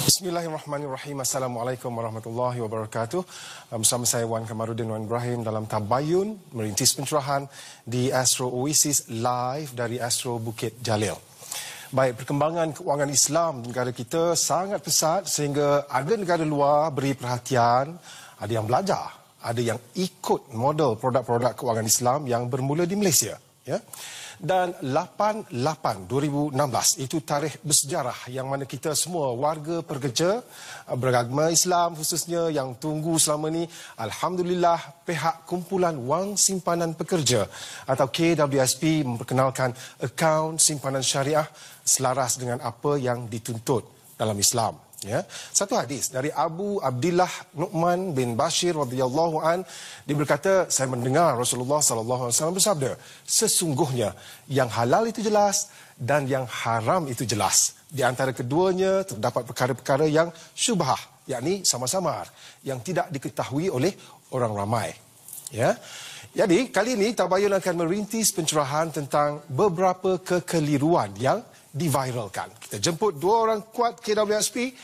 Bismillahirrahmanirrahim. Assalamualaikum warahmatullahi wabarakatuh. Bersama saya Wan Kamarudin Wan Ibrahim dalam Tabayun Merintis Pencerahan di Astro Oasis live dari Astro Bukit Jalil. Baik, perkembangan keuangan Islam di negara kita sangat pesat sehingga ada negara luar beri perhatian, ada yang belajar, ada yang ikut model produk-produk keuangan Islam yang bermula di Malaysia. Ya. Dan 8/8/2016 itu tarikh bersejarah yang mana kita semua warga pekerja beragama Islam khususnya yang tunggu selama ni, alhamdulillah pihak Kumpulan Wang Simpanan Pekerja atau KWSP memperkenalkan akaun simpanan syariah selaras dengan apa yang dituntut dalam Islam. Ya, satu hadis dari Abu Abdillah Nu'man bin Bashir radhiyallahu an, dia berkata, saya mendengar Rasulullah sallallahu alaihi wasallam bersabda, sesungguhnya yang halal itu jelas dan yang haram itu jelas. Di antara keduanya terdapat perkara-perkara yang syubhah, yakni samar-samar, yang tidak diketahui oleh orang ramai. Ya. Jadi kali ini Tabayun akan merintis pencerahan tentang beberapa kekeliruan yang diviralkan. Kita jemput dua orang kuat KWSP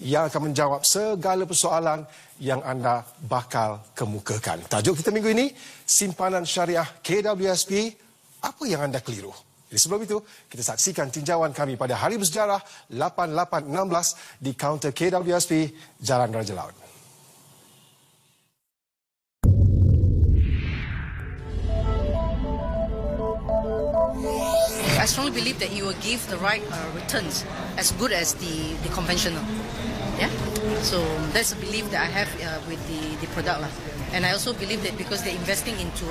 yang akan menjawab segala persoalan yang anda bakal kemukakan. Tajuk kita minggu ini, simpanan syariah KWSP, apa yang anda keliru? Jadi sebelum itu, kita saksikan tinjauan kami pada hari bersejarah 8/8/16 di kaunter KWSP Jalan Raja Laut. I strongly believe that you will give the right returns as good as the conventional. Yeah, so that's a belief that I have with the product lah. And I also believe that because they're investing into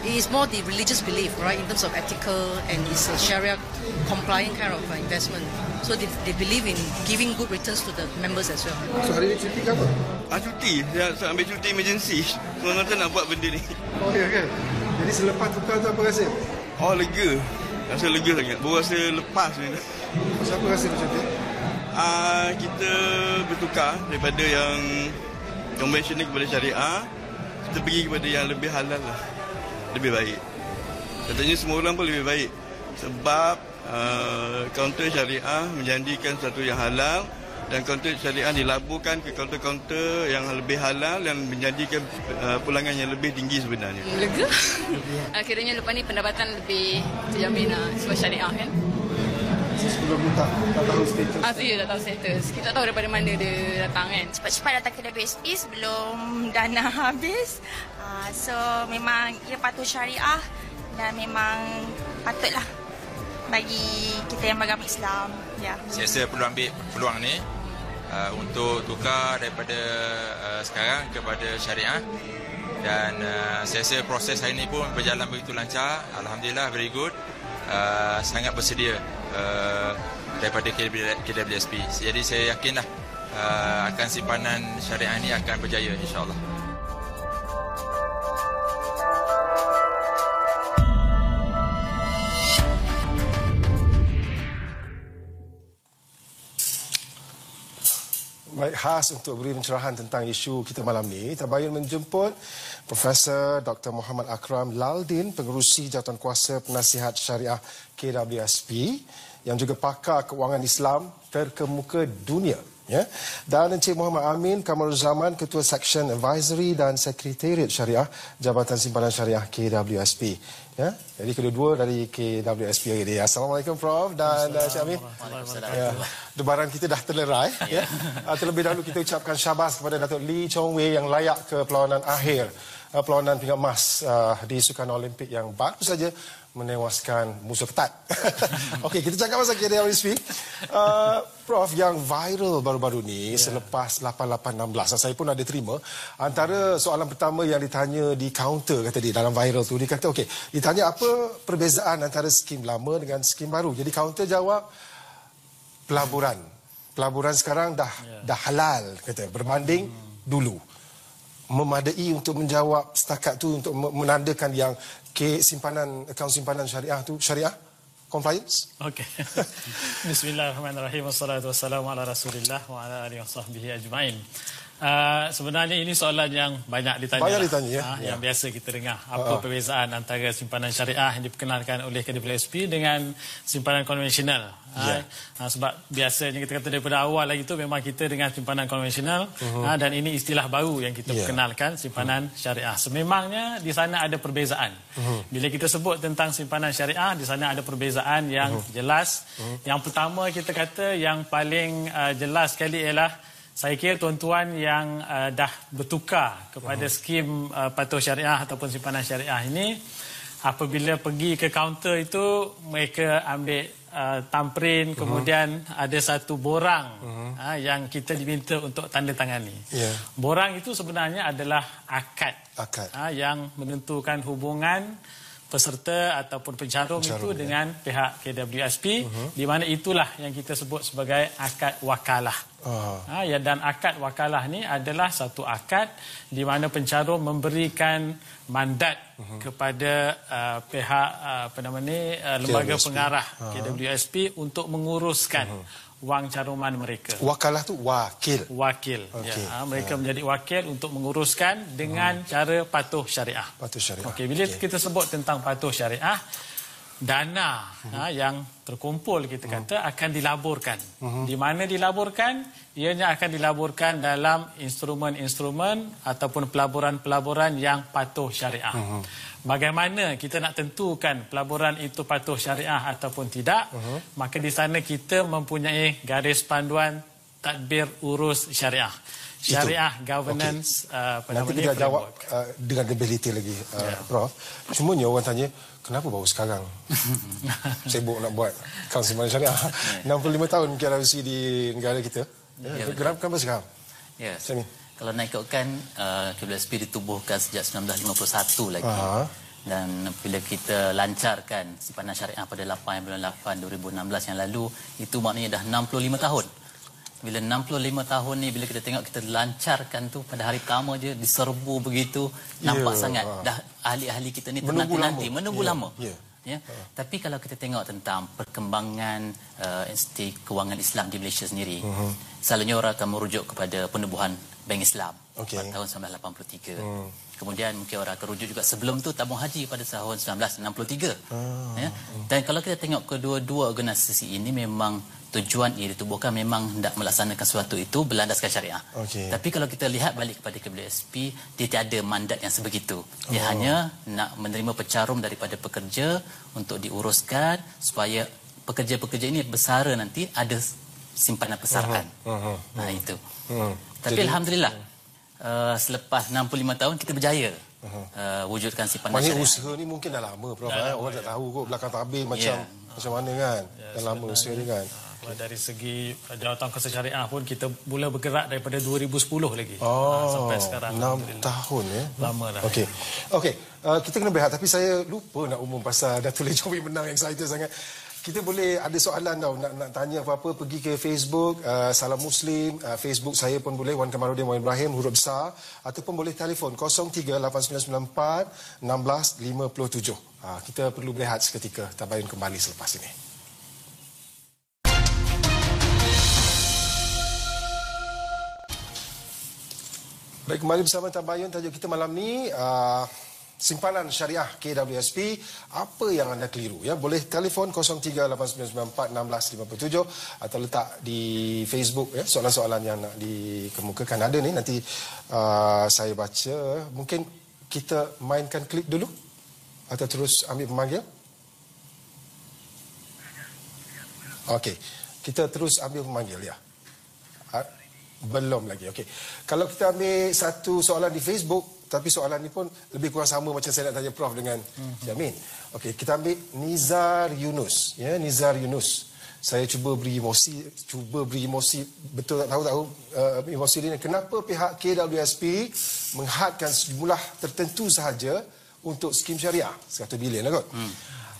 it is more the religious belief, right, in terms of ethical, and it's a Sharia compliant kind of investment. So they believe in giving good returns to the members as well. So hari ini cuti ke apa? Cuti. Saya ambil cuti emergency. Semata nak buat benda ni. Oh ya kan? Jadi selepas tukar tu apa rasa? Oh, lega. Rasa lega sangat. Baru rasa lepas ni. Siapa rasa macam tu? Kita bertukar daripada yang konvensional kepada syariah. Kita pergi kepada yang lebih halal lah. Lebih baik. Katanya semua orang pun lebih baik. Sebab kaunter syariah menjanjikan satu yang halal. Dan kaunter syariah dilaburkan ke kaunter-kaunter yang lebih halal dan menjanjikan pulangan yang lebih tinggi sebenarnya. Lega. Akhirnya lepas ni pendapatan lebih terjamin lah sebab syariah kan. Sebelum ni tak tahu status. Ya, tak tahu status. Kita tak tahu daripada mana dia datang kan. Cepat-cepat datang ke WSP sebelum dana habis. So memang ia patuh syariah dan memang patutlah bagi kita yang beragama Islam. Ya. Saya perlu ambil peluang ni untuk tukar daripada sekarang kepada syariah. Dan saya rasa proses hari ini pun berjalan begitu lancar. Alhamdulillah, very good. Sangat bersedia daripada KWSP. Jadi saya yakinlah akan simpanan syariah ini akan berjaya, insyaAllah. Baik, khas untuk beri pencerahan tentang isu kita malam ni, Tabayun menjemput Profesor Dr. Muhammad Akram Laldin, pengerusi Jawatankuasa Penasihat Syariah KWSP, yang juga pakar keuangan Islam terkemuka dunia. Ya. Dan Encik Muhammad Amin Kamaruzaman, Ketua Seksyen Advisory dan Sekretariat Syariah Jabatan Simpanan Syariah KWSP. Ya. Jadi kedua-dua dari KWSP hari ini. Assalamualaikum Prof dan Encik Amin. Ya. Debaran kita dah terlerai. Ya. Terlebih dahulu kita ucapkan syabas kepada Datuk Lee Chong Wei yang layak ke perlawanan akhir, perlawanan pingat emas di Sukan Olimpik yang baru saja menewaskan musuh ketat. Okey, kita cakap pasal KWSP. Prof, yang viral baru-baru ni selepas 8/8/16, saya pun ada terima. Antara soalan pertama yang ditanya di kaunter kata dia dalam viral tu, dia kata okey, ditanya apa perbezaan antara skim lama dengan skim baru. Jadi kaunter jawab pelaburan. Pelaburan sekarang dah halal kata berbanding dulu. Memadai untuk menjawab setakat tu untuk menandakan yang akaun simpanan syariah tu syariah compliance. Okey. Bismillahirrahmanirrahim. Wassalatu wassalamu ala Rasulillah wa ala alihi wasahbihi ajmain. Sebenarnya ini soalan yang banyak ditanya. Banyak ditanya, ya. Yang biasa kita dengar. Apa perbezaan antara simpanan syariah yang diperkenalkan oleh KWSP dengan simpanan konvensional? Sebab biasanya kita kata daripada awal lagi tu memang kita dengan simpanan konvensional, dan ini istilah baru yang kita perkenalkan, simpanan syariah. Sememangnya di sana ada perbezaan. Bila kita sebut tentang simpanan syariah, di sana ada perbezaan yang jelas. Yang pertama kita kata yang paling jelas sekali ialah saya kira tuan-tuan yang dah bertukar kepada skim patuh syariah ataupun simpanan syariah ini, apabila pergi ke kaunter itu, mereka ambil tamprin, kemudian ada satu borang yang kita diminta untuk tanda tangani. Borang itu sebenarnya adalah akad. Yang menentukan hubungan peserta ataupun pencarum itu dengan pihak KWSP, di mana itulah yang kita sebut sebagai akad wakalah. Dan akad wakalah ni adalah satu akad di mana pencarum memberikan mandat kepada pihak lembaga pengarah KWSP untuk menguruskan wang caruman mereka. Wakalah tu wakil. Mereka menjadi wakil untuk menguruskan dengan cara patuh syariah. Bila kita sebut tentang patuh syariah, dana yang terkumpul kita kata akan dilaburkan. Di mana dilaburkan? Ianya akan dilaburkan dalam instrumen-instrumen ataupun pelaburan-pelaburan yang patuh syariah. Bagaimana kita nak tentukan pelaburan itu patuh syariah ataupun tidak? Maka di sana kita mempunyai garis panduan tadbir urus syariah. Syariah governance. Nanti kita jawab dengan lebih detail lagi, Prof. Cumanya orang tanya, kenapa baru sekarang sibuk nak buat akaun simpanan syariah? 65 tahun KWSP di negara kita. Kenapa sekarang? Kalau nak ikutkan, KWSP ditubuhkan sejak 1951 lagi. Dan bila kita lancarkan simpanan syariah pada 8 bulan 8 2016 yang lalu, itu maknanya dah 65 tahun. Bila 65 tahun ni, bila kita tengok kita lancarkan tu pada hari pertama je diserbu begitu, nampak sangat dah ahli-ahli kita ni menanti menunggu lama. Tapi kalau kita tengok tentang perkembangan institusi kewangan Islam di Malaysia sendiri, selalunya orang akan merujuk kepada penubuhan Bank Islam pada tahun 1983. Kemudian mungkin orang akan rujuk juga sebelum tu tabung haji pada tahun 1963. Dan kalau kita tengok kedua-dua organisasi ini, memang tujuan ia ditubuhkan memang hendak melaksanakan sesuatu itu berlandaskan syariah. Tapi kalau kita lihat balik kepada KWSP, dia tiada mandat yang sebegitu. Dia hanya nak menerima pencarum daripada pekerja untuk diuruskan supaya pekerja-pekerja ini bersara nanti ada simpanan persaraan. Itu. Tapi alhamdulillah, selepas 65 tahun kita berjaya wujudkan simpanan syariah. Usaha ni mungkin dah lama, Prof. Orang tak tahu kot belakang tabir macam mana kan. Dah lama usaha ni kan. Dari segi jawatan kuasa syariah pun kita mula bergerak daripada 2010 lagi. Sampai sekarang 6 tahun ya. Lama dah. Okey. Kita kena berehat, tapi saya lupa nak umum pasal Datuk Lee Jomi menang, excited sangat. Kita boleh ada soalan tau, nak tanya apa-apa, pergi ke Facebook Salam Muslim, Facebook saya pun boleh, Wan Kamarudin Wan Ibrahim huruf besar, ataupun boleh telefon 038994 1657. Kita perlu berehat seketika, tabayun kembali selepas ini. Baik, kembali bersama Tabayun. Tajuk kita malam ni simpanan syariah KWSP, apa yang anda keliru ya? Boleh telefon 038994 1657 atau letak di Facebook ya, soalan-soalan yang nak dikemukakan ada ni, nanti saya baca. Mungkin kita mainkan klip dulu atau terus ambil pemanggil? Okey, kita terus ambil pemanggil ya. Belum lagi. Okey. Kalau kita ambil satu soalan di Facebook, tapi soalan ni pun lebih kurang sama macam saya nak tanya Prof dengan Jamin. Okey, kita ambil Nizar Yunus. Ya, Nizar Yunus. Saya cuba beri emosi betul tak tahu emosi dia. Kenapa pihak KWSP menghadkan sejumlah tertentu sahaja untuk skim syariah? 100 bilion lah kot.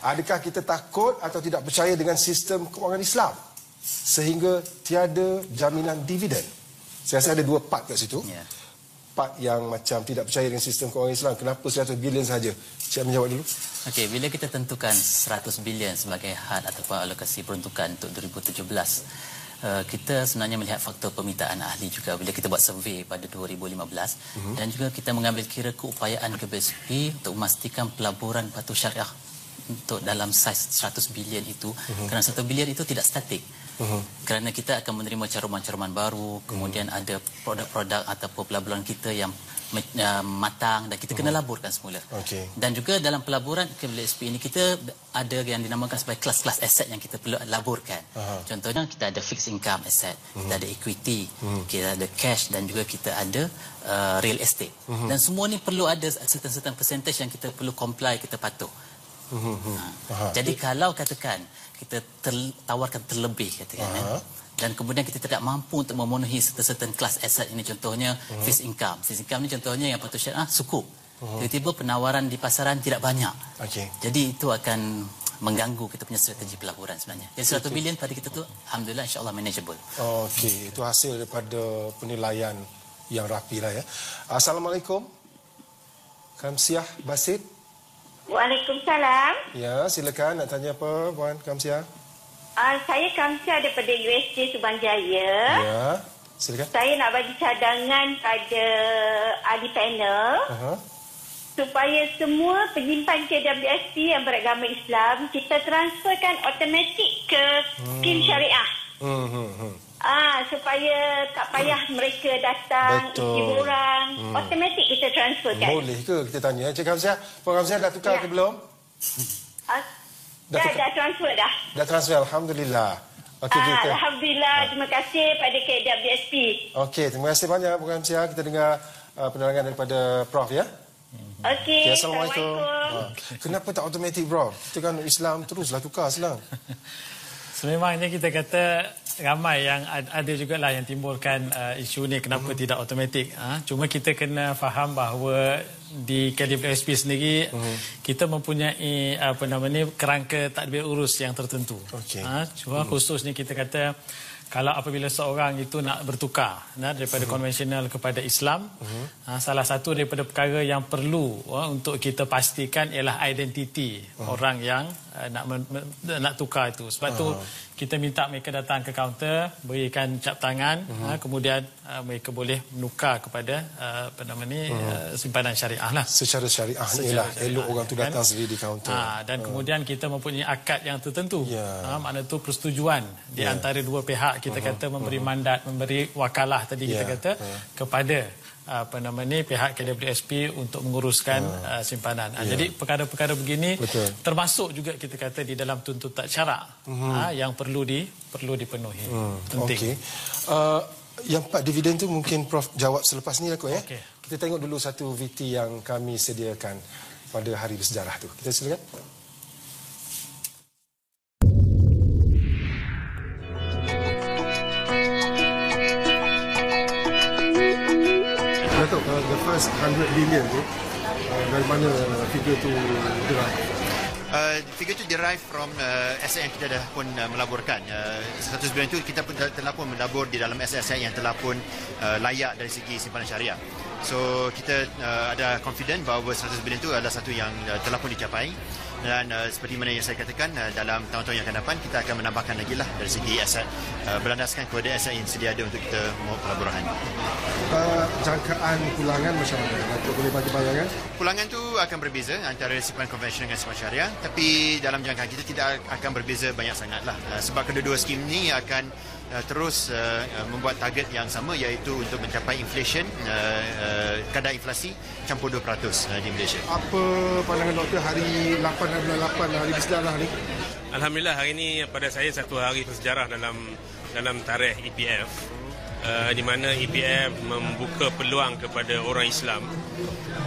Adakah kita takut atau tidak percaya dengan sistem kewangan Islam sehingga tiada jaminan dividen? Saya rasa ada dua part kat situ. Part yang macam tidak percaya dengan sistem kewangan Islam, kenapa 100 bilion saja? Cik menjawab dulu. Okey, bila kita tentukan 100 bilion sebagai had ataupun alokasi peruntukan untuk 2017, kita sebenarnya melihat faktor permintaan ahli juga bila kita buat survey pada 2015 dan juga kita mengambil kira keupayaan KBSP untuk memastikan pelaburan patuh syariah untuk dalam saiz 100 bilion itu kerana 1 bilion itu tidak statik. Kerana kita akan menerima caruman-caruman baru, kemudian ada produk-produk ataupun pelaburan kita yang matang dan kita kena laburkan semula. Dan juga dalam pelaburan KBSP ini kita ada yang dinamakan sebagai kelas-kelas aset yang kita perlu laburkan. Contohnya kita ada fixed income asset, kita ada equity, kita ada cash dan juga kita ada real estate. Dan semua ni perlu ada certain percentage yang kita perlu comply, kita patuh. Jadi kalau katakan kita tawarkan terlebih katakan dan kemudian kita tidak mampu untuk memenuhi certain kelas aset ini, contohnya fixed income. Fixed income ni contohnya yang patuh syariah sukup. Tiba-tiba penawaran di pasaran tidak banyak. Jadi itu akan mengganggu kita punya strategi pelaburan sebenarnya. Jadi 100 bilion pada kita tu alhamdulillah insya-Allah manageable. Okey, itu hasil daripada penilaian yang rapi lah ya. Assalamualaikum. Kamsiah Basit. Waalaikumsalam. Ya, silakan nak tanya apa Puan Kamsiah? Saya Kamsiah daripada USJ Subanjaya. Ya, silakan. Saya nak bagi cadangan pada ahli panel supaya semua penyimpan KWSP yang beragama Islam kita transferkan automatik ke skim syariah. Supaya tak payah mereka datang isi borang, automatik kita transferkan. Boleh ke kita tanya Cik Kamsiah? Puan Kamsiah dah tukar ke belum? Dah transfer dah. Dah transfer, alhamdulillah. Okey, alhamdulillah, terima kasih pada KWSP. Okey, terima kasih banyak Puan Kamsiah. Kita dengar penerangan daripada Prof ya. Okey, Assalamualaikum. Kenapa tak automatik bro? Kita kan Islam teruslah tukar selang. Sememangnya kita kata ramai yang ada jugalah yang timbulkan isu ni kenapa tidak automatik. Cuma kita kena faham bahawa di KWSP sendiri kita mempunyai kerangka tadbir urus yang tertentu. Cuma khususnya kita kata kalau apabila seorang itu nak bertukar daripada konvensional kepada Islam, salah satu daripada perkara yang perlu untuk kita pastikan ialah identiti orang yang nak tukar itu. Sebab tu kita minta mereka datang ke kaunter, berikan cap tangan, kemudian mereka boleh menukar kepada simpanan syariah lah. Secara syariah ialah elok orang tu datang sendiri di kaunter. Dan kemudian kita mempunyai akad yang tertentu. Makna tu persetujuan di antara dua pihak, kita kata memberi mandat, memberi wakalah tadi kita kata kepada pihak KWSP untuk menguruskan simpanan. Jadi perkara-perkara begini termasuk juga kita kata di dalam tuntutan syarak yang perlu dipenuhi. Penting. Yang Pak dividen tu mungkin Prof jawab selepas ni lah kot ya. Kita tengok dulu satu VT yang kami sediakan pada hari bersejarah tu. Kita silakan. Datuk, the first 100 billion tu, dari mana figure tu derive? Figure tu derive from aset yang kita dah pun melaburkan. 100 bilion tu kita pun telah pun melabur di dalam aset-aset yang telah pun layak dari segi simpanan syariah. So kita ada confident bahawa 100 bilion tu adalah satu yang telah pun dicapai. Dan seperti mana yang saya katakan, dalam tahun-tahun yang akan datang kita akan menambahkan lagi lah dari segi aset, berlandaskan kepada aset yang sedia ada untuk kita membuat pelaburan. Jangkaan pulangan macam mana? Datuk boleh bagi bayangan? Pulangan tu akan berbeza antara simpanan konvensional dengan simpanan syariah, tapi dalam jangkaan kita tidak akan berbeza banyak sangat lah. Sebab kedua-dua skim ni akan terus membuat target yang sama, iaitu untuk mencapai inflation, kadar inflasi campur 2% di Malaysia. Apa pandangan doktor hari 8 hari bersejarah ni? Alhamdulillah hari ini pada saya satu hari bersejarah dalam tarikh EPF, di mana EPF membuka peluang kepada orang Islam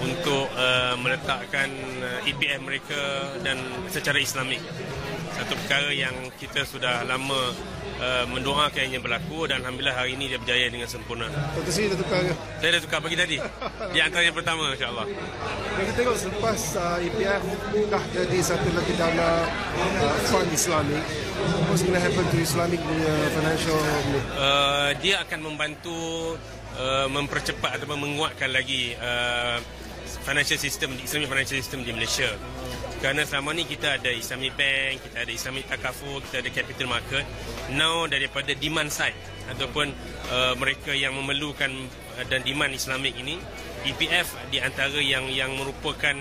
untuk meletakkan EPF mereka dan secara Islamik. Satu perkara yang kita sudah lama mendoakannya berlaku, dan alhamdulillah hari ini dia berjaya dengan sempurna. Doktor sini dah tukar ke? Saya dah tukar pagi tadi. Di antara yang pertama, insya-Allah. Kita tengok selepas EPF dah jadi satu lagi dana fund Islamic. What's going to happen to Islamic financial? Dia akan membantu mempercepat atau menguatkan lagi financial system, Islamic financial system di Malaysia. Kerana selama ni kita ada Islamic Bank, kita ada Islamic Takaful, kita ada capital market. Now daripada demand side ataupun mereka yang memerlukan dan demand Islamik ini, EPF di antara yang merupakan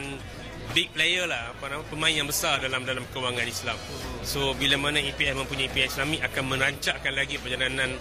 big player lah, pemain yang besar dalam kewangan Islam. So bila mana EPF mempunyai EPF Islamik akan merancakkan lagi perjalanan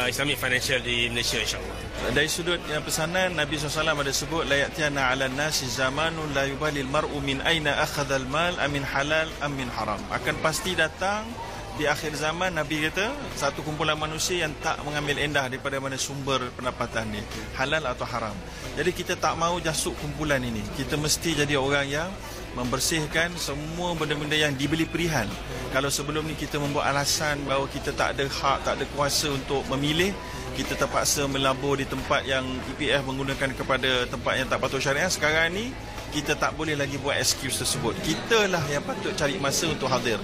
Islamic financial di Malaysia, insyaAllah. Dari sudut yang pesanan, Nabi SAW ada sebut la ya'tiyana 'alan nasi zamanun la yubalil mar'u min aina akhadhal mal amin halal am min haram. Akan pasti datang di akhir zaman, Nabi kata, satu kumpulan manusia yang tak mengambil endah daripada mana sumber pendapatan dia, halal atau haram. Jadi kita tak mahu jasuk kumpulan ini. Kita mesti jadi orang yang membersihkan semua benda-benda yang dibeli perihal. Kalau sebelum ni kita membuat alasan bahawa kita tak ada hak, tak ada kuasa untuk memilih, kita terpaksa melabur di tempat yang EPF menggunakan kepada tempat yang tak patut syariah. Sekarang ni kita tak boleh lagi buat excuse tersebut. Kitalah yang patut cari masa untuk hadir.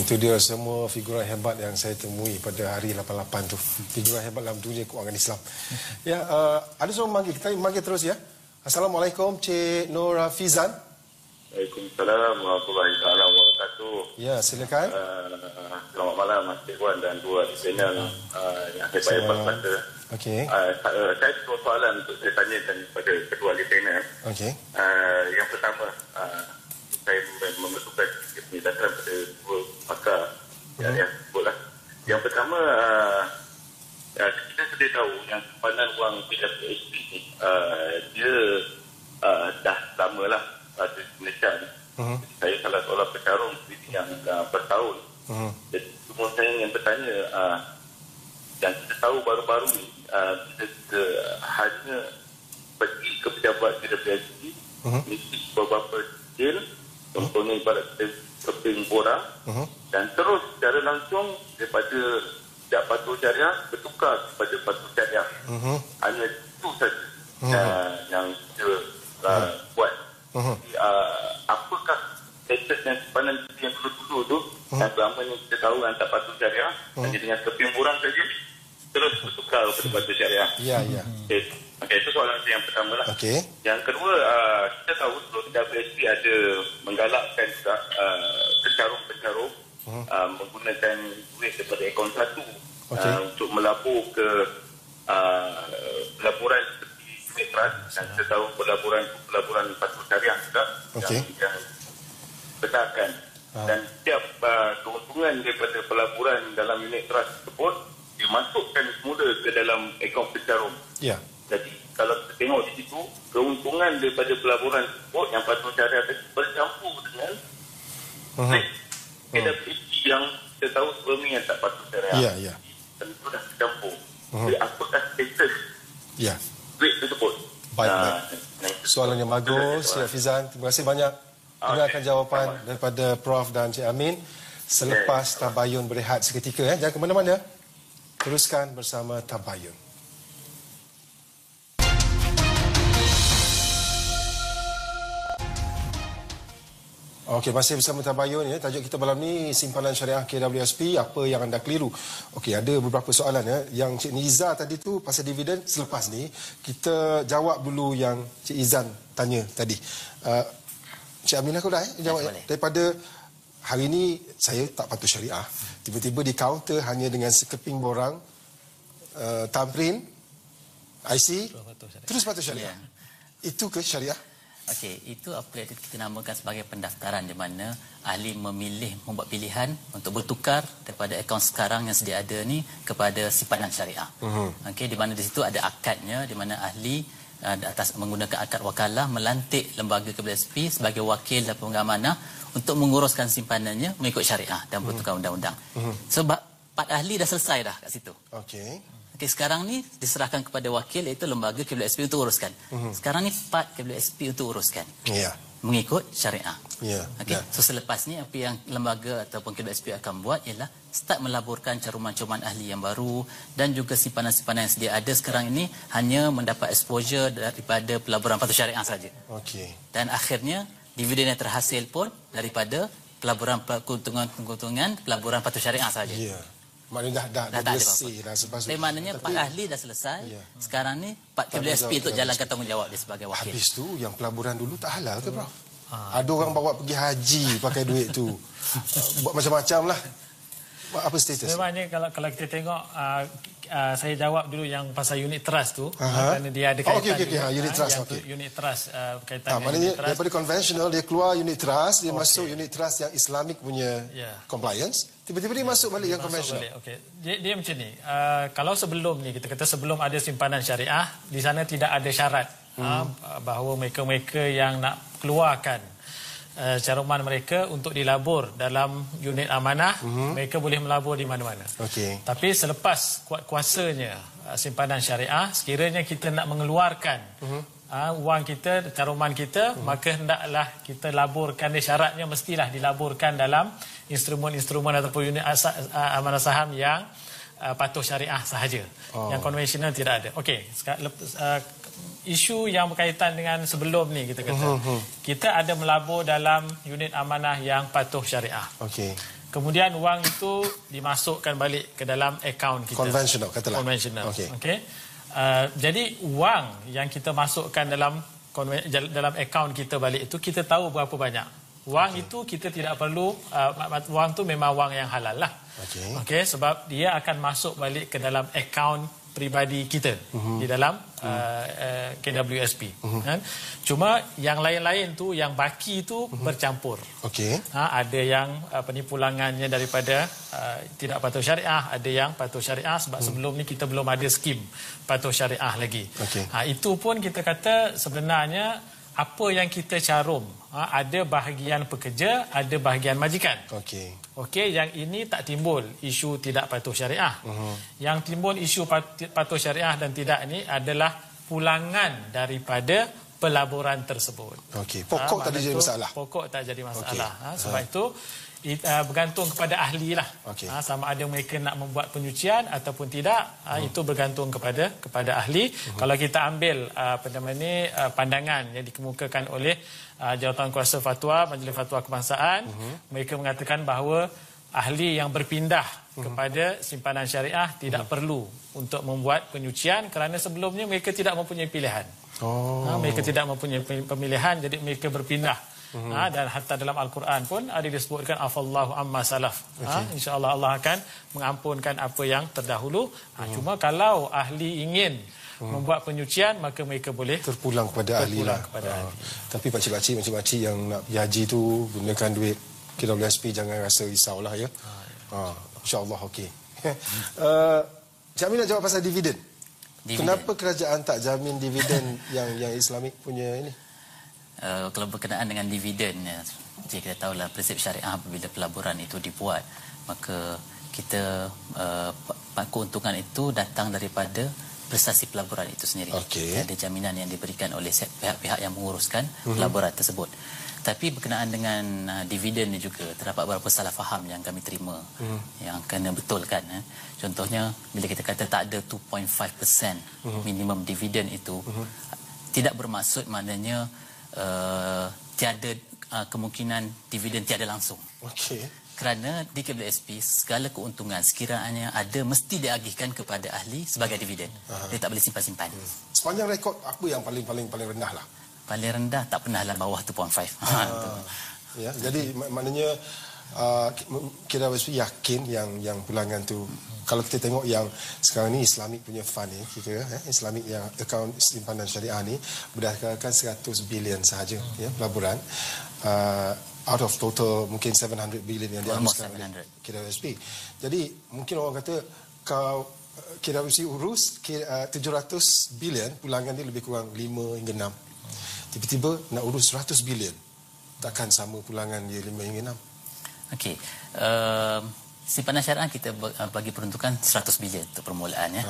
Itu dia semua figuran hebat yang saya temui pada hari 88 tu. Figuran hebat dalam dunia keuangan Islam. Ya, ada seorang manggil, kita manggil terus ya. Assalamualaikum, Cik Nur Hafizan. Waalaikumsalam warahmatullahi wabarakatuh. Ya, silakan. Selamat malam Mas Cik Wan dan dua di panel yang hebat-hebat pada. Okey. Saya dua soalan untuk saya tanyakan kepada kedua di panel. Okey. Yang pertama, saya memerlukan penjelasan pada dua pakar yang sebutlah. Yang pertama, kita sudah tahu yang simpanan wang PWSP ni dia dah lama lah di Malaysia ni. Saya salah seorang pecarung yang bertahun. Jadi semua saya ingin bertanya, yang kita tahu baru-baru ni kita hanya pergi ke pejabat PWSP mesti beberapa deal. Contohnya ibarat keping borang dan terus secara langsung daripada tidak patuh syariah bertukar kepada patuh syariah. Hanya itu saja yang kita buat. Apakah status yang simpanan yang dulu-dulu tu yang selama ni kita tahu yang tak patuh syariah hanya dengan keping borang saja terus bertukar kepada patuh syariah. Ya, ya. Okey, itu soalan yang pertama lah. Okey. Yang kedua, kita tahu sebelum WSP ada menggalakkan juga pencarum-pencarum menggunakan duit daripada akaun satu untuk melabur ke pelaburan seperti unit trust, dan kita tahu pelaburan patuh syariah juga yang besarkan. Dan setiap keuntungan daripada pelaburan dalam unit trust tersebut dimasukkan semula ke dalam akaun pencarum. Ya. Jadi kalau kita tengok di situ, keuntungan daripada pelaburan tersebut yang patuh syariah tadi bercampur dengan PWSP yang kita tahu sebelum ni yang tak patuh syariah. Ya, ya. Tentu dah bercampur. Jadi apakah status duit tersebut? Baik, baik. Soalan yang bagus, Cik Hafizan. Terima kasih banyak. Dengarkan jawapan daripada Prof dan Cik Amin selepas Tabayun berehat seketika. Jangan ke mana-mana. Teruskan bersama Tabayun. Okey, masih bersama Tabayun ya. Tajuk kita malam ni simpanan syariah KWSP, apa yang anda keliru. Okey, ada beberapa soalan ya. Yang Cik Niza tadi tu pasal dividen, selepas ni kita jawab dulu yang Cik Izan tanya tadi. Cik Amin aku dah jawab ya. Daripada hari ni saya tak patuh syariah. Tiba-tiba di kaunter hanya dengan sekeping borang tamrin IC terus patuh syariah. Itu ke syariah? Okey, itu apa yang kita namakan sebagai pendaftaran, di mana ahli membuat pilihan untuk bertukar daripada akaun sekarang yang sedia ada ni kepada simpanan syariah. Okey, di mana di situ ada akadnya, di mana ahli atas menggunakan akad wakalah melantik lembaga KWSP sebagai wakil dan pemegang amanah untuk menguruskan simpanannya mengikut syariah dan bertukar undang-undang. Sebab part ahli dah selesai dah kat situ. Okey. Okey, sekarang ni diserahkan kepada wakil, iaitu lembaga KWSP untuk uruskan. Sekarang ni part KWSP untuk uruskan. Ya. Mengikut syariah. Ya. Okey. So selepas ni apa yang lembaga ataupun KWSP akan buat ialah start melaburkan caruman-caruman ahli yang baru, dan juga simpanan-simpanan yang sedia ada sekarang ini hanya mendapat exposure daripada pelaburan patuh syariah saja. Okey. Dan akhirnya dividen yang terhasil pun daripada pelaburan keuntungan pelaburan patuh syariah saja. Ya. Maknanya dah bersih dah sebab. Maknanya Pak Ahli dah selesai. Sekarang ni Pak KWSP untuk jalankan tanggungjawab dia sebagai wakil. Habis tu yang pelaburan dulu tak halal ke, Prof? Ada orang bawa pergi haji pakai duit tu. Buat macam-macam lah. Apa status? Sebenarnya kalau kita tengok saya jawab dulu yang pasal unit trust tu kerana dia ada kaitan unit trust unit trust kaitan dengan maknanya unit trust. Daripada konvensional dia keluar unit trust, dia masuk unit trust yang Islamic punya compliance, tiba-tiba dia masuk balik yang konvensional. Okey. Dia macam ni. Kalau sebelum ni kita kata sebelum ada simpanan syariah, di sana tidak ada syarat bahawa mereka-mereka yang nak keluarkan caruman mereka untuk dilabur dalam unit amanah, mereka boleh melabur di mana-mana. Tapi selepas kuasanya simpanan syariah, sekiranya kita nak mengeluarkan wang kita, caruman kita, maka hendaklah kita laburkan. Syaratnya mestilah dilaburkan dalam instrumen-instrumen ataupun unit amanah saham yang patuh syariah sahaja. Yang konvensional tidak ada. Okey, isu yang berkaitan dengan sebelum ni kita kata. Kita ada melabur dalam unit amanah yang patuh syariah. Kemudian wang itu dimasukkan balik ke dalam akaun kita. Konvensional katalah. Konvensional. Okey. Jadi wang yang kita masukkan dalam akaun kita balik itu kita tahu berapa banyak. Wang itu kita tidak perlu wang tu memang wang yang halal lah. Okey, sebab dia akan masuk balik ke dalam akaun peribadi kita di dalam KWSP. Kan? Cuma yang lain-lain tu, yang baki tu bercampur. Ada yang penipulangannya daripada tidak patuh syariah, ada yang patuh syariah sebab sebelum ni kita belum ada skim patuh syariah lagi. Itu pun kita kata sebenarnya apa yang kita carum, ada bahagian pekerja, ada bahagian majikan. Okey, yang ini tak timbul isu tidak patuh syariah. Yang timbul isu patuh syariah dan tidak ini adalah pulangan daripada pelaburan tersebut. Pokok tak jadi masalah. Pokok tak jadi masalah. Sebab itu bergantung kepada ahli lah. Sama ada mereka nak membuat penyucian ataupun tidak, itu bergantung kepada ahli. Kalau kita ambil pandangan yang dikemukakan oleh Jawatan Kuasa Fatwa, Majlis Fatwa Kebangsaan, mereka mengatakan bahawa ahli yang berpindah kepada simpanan syariah tidak perlu untuk membuat penyucian kerana sebelumnya mereka tidak mempunyai pilihan. Mereka tidak mempunyai pemilihan, jadi mereka berpindah. Dan hatta dalam Al-Quran pun ada disebutkan afallahu amma salaf. InsyaAllah Allah akan mengampunkan apa yang terdahulu. Cuma kalau ahli ingin membuat penyucian, maka mereka boleh terpulang kepada ahli lah. Tapi pakcik-pakcik, makcik-makcik yang nak pergi haji tu gunakan duit KWSP, jangan rasa risaulah ya. InsyaAllah okey. Cik Amin nak jawab pasal dividen. Kenapa kerajaan tak jamin dividen yang Islamik punya ini? Kalau berkenaan dengan dividen, jadi kita tahulah prinsip syariah apabila pelaburan itu dibuat, maka kita keuntungan itu datang daripada prestasi pelaburan itu sendiri. Ada jaminan yang diberikan oleh pihak-pihak yang menguruskan pelaburan tersebut. Tapi berkenaan dengan dividen ini juga terdapat beberapa salah faham yang kami terima yang kena betulkan. Contohnya bila kita kata tak ada 2.5% minimum dividen itu, tidak bermaksud maknanya tiada kemungkinan dividen tiada langsung. Kerana di KWSP segala keuntungan sekiranya ada mesti diagihkan kepada ahli sebagai dividen. Dia tak boleh simpan-simpan. Sepanjang rekod apa yang paling rendah lah? Paling rendah tak pernah dalam bawah 2.5. Ya, jadi maknanya KWSP yakin yang pulangan tu, kalau kita tengok yang sekarang ni Islamic punya fund ni, kita Islamic yang akaun simpanan syariah ni berdasarkan 100 bilion sahaja ya pelaburan, out of total mungkin 700 bilion yang diuruskan oleh KWSP. Jadi mungkin orang kata kalau KWSP urus 700 bilion, pulangan dia lebih kurang 5 hingga 6. Tiba-tiba nak urus 100 bilion, takkan sama pulangan dia 5 hingga 6. Okey, simpanan syariah kita bagi peruntukan 100 bilion untuk permulaan ya.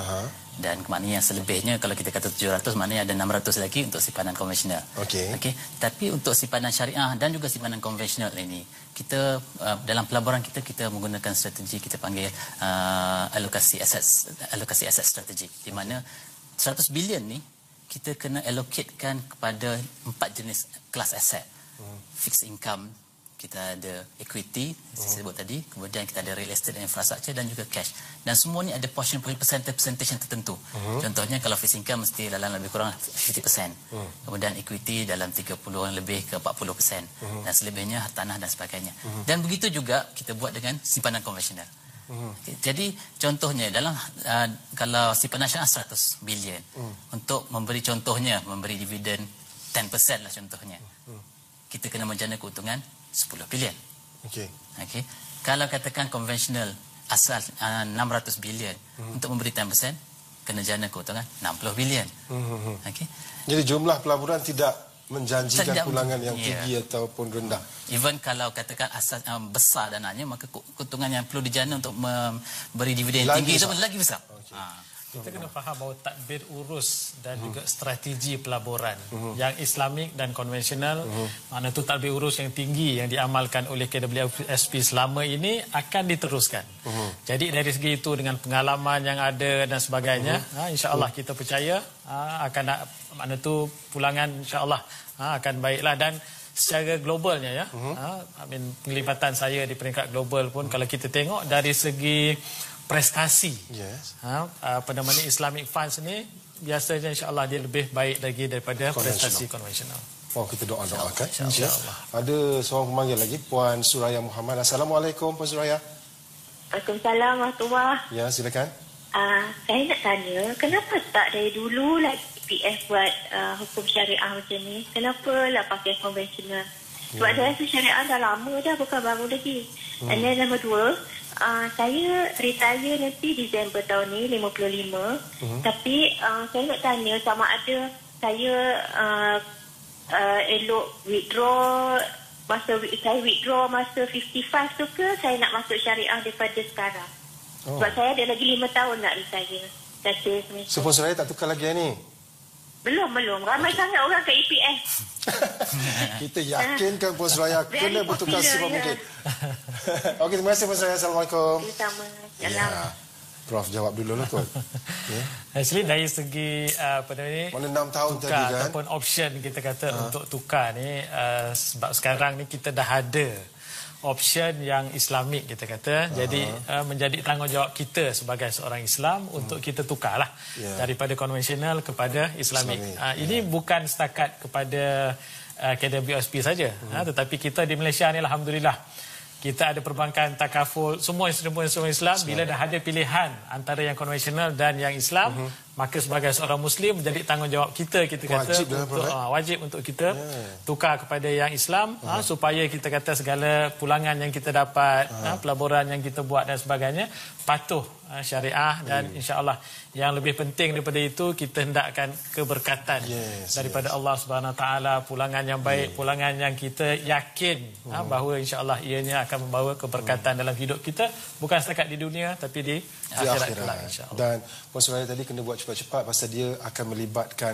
Dan maknanya selebihnya kalau kita kata 700, maknanya ada 600 lagi untuk simpanan konvensional. Okey. Tapi untuk simpanan syariah dan juga simpanan konvensional ini, kita dalam pelaburan kita menggunakan strategi kita panggil alokasi aset strategi, di mana 100 bilion ni kita kena allocatekan kepada 4 jenis kelas aset. fixed income, kita ada equity, saya sebut tadi, kemudian kita ada real estate dan infrastructure dan juga cash. Dan semua ni ada percentage yang tertentu. Contohnya kalau fixed income mesti dalam lebih kurang 50%. Kemudian equity dalam 30 lebih ke 40%. Dan selebihnya tanah dan sebagainya. Dan begitu juga kita buat dengan simpanan konvensional. Jadi contohnya dalam kalau simpanan syariah 100 bilion untuk memberi contohnya memberi dividen 10% lah contohnya. Kita kena menjana keuntungan 10 bilion. Okey. Kalau katakan konvensional asal 600 bilion untuk memberi 10% kena jana keuntungan 60 bilion. Okey. Jadi jumlah pelaburan tidak menjanjikan pulangan yang tinggi ataupun rendah. Even kalau katakan asas besar dananya maka keuntungan yang perlu dijana untuk memberi dividen yang tinggi itu lagi besar. Kita kena faham bahawa tadbir urus dan juga strategi pelaburan yang Islamik dan konvensional, makna itu tadbir urus yang tinggi yang diamalkan oleh KWSP selama ini akan diteruskan. Jadi dari segi itu dengan pengalaman yang ada dan sebagainya, insya-Allah kita percaya akan makna itu pulangan insya-Allah akan baiklah. Dan secara globalnya ya, penglibatan saya di peringkat global pun kalau kita tengok dari segi prestasi, apa namanya Islamic Funds ni biasanya insya-Allah dia lebih baik lagi daripada prestasi konvensional. Oh, kita doakan insya-Allah. Ada seorang pemanggil lagi, Puan Suraya Muhammad. Assalamualaikum Puan Suraya. Waalaikumsalam warahmatullahi. Ya, silakan. Saya nak tanya, kenapa tak dari dulu lagi PF buat hukum syariah macam ni? Kenapa lah pakai konvensional? Sebab saya rasa syariah dah lama dah, bukan baru lagi. Dan yang nombor 2, saya retire nanti Disember tahun ni 55. Tapi saya nak tanya sama ada saya elok withdraw masa 55 tu ke saya nak masuk syariah daripada sekarang. Sebab saya ada lagi 5 tahun nak retire. Puan Suraya tak tukar lagi ni? Belum. Ramai sangat orang ke EPF. Kita yakinkan Puan Suraya kena bertukar secepat mungkin. Okey, terima kasih Puan Suraya. Assalamualaikum. Sama. Prof jawab dulu lah kot. Actually dari segi apa ni? Mana 6 tahun tukar tadi kan? Ataupun option kita kata untuk tukar ni sebab sekarang ni kita dah ada option yang Islamik kita kata. Jadi menjadi tanggungjawab kita sebagai seorang Islam untuk kita tukarlah daripada konvensional kepada Islamik. Ini bukan setakat kepada KWSP saja, tetapi kita di Malaysia ni alhamdulillah kita ada perbankan takaful, semua instrumen Islam. Bila dah ada pilihan antara yang konvensional dan yang Islam, maka sebagai seorang Muslim menjadi tanggungjawab kita kata wajib untuk kita tukar kepada yang Islam supaya kita kata segala pulangan yang kita dapat, pelaburan yang kita buat dan sebagainya patuh syariah dan insya-Allah yang lebih penting daripada itu kita hendakkan keberkatan daripada Allah Subhanahu Wa Taala, pulangan yang baik, pulangan yang kita yakin bahawa insya-Allah ianya akan membawa keberkatan dalam hidup kita bukan setakat di dunia tapi di akhirat kelak insya-Allah. Dan Puan Suraya tadi kena buat cepat-cepat pasal dia akan melibatkan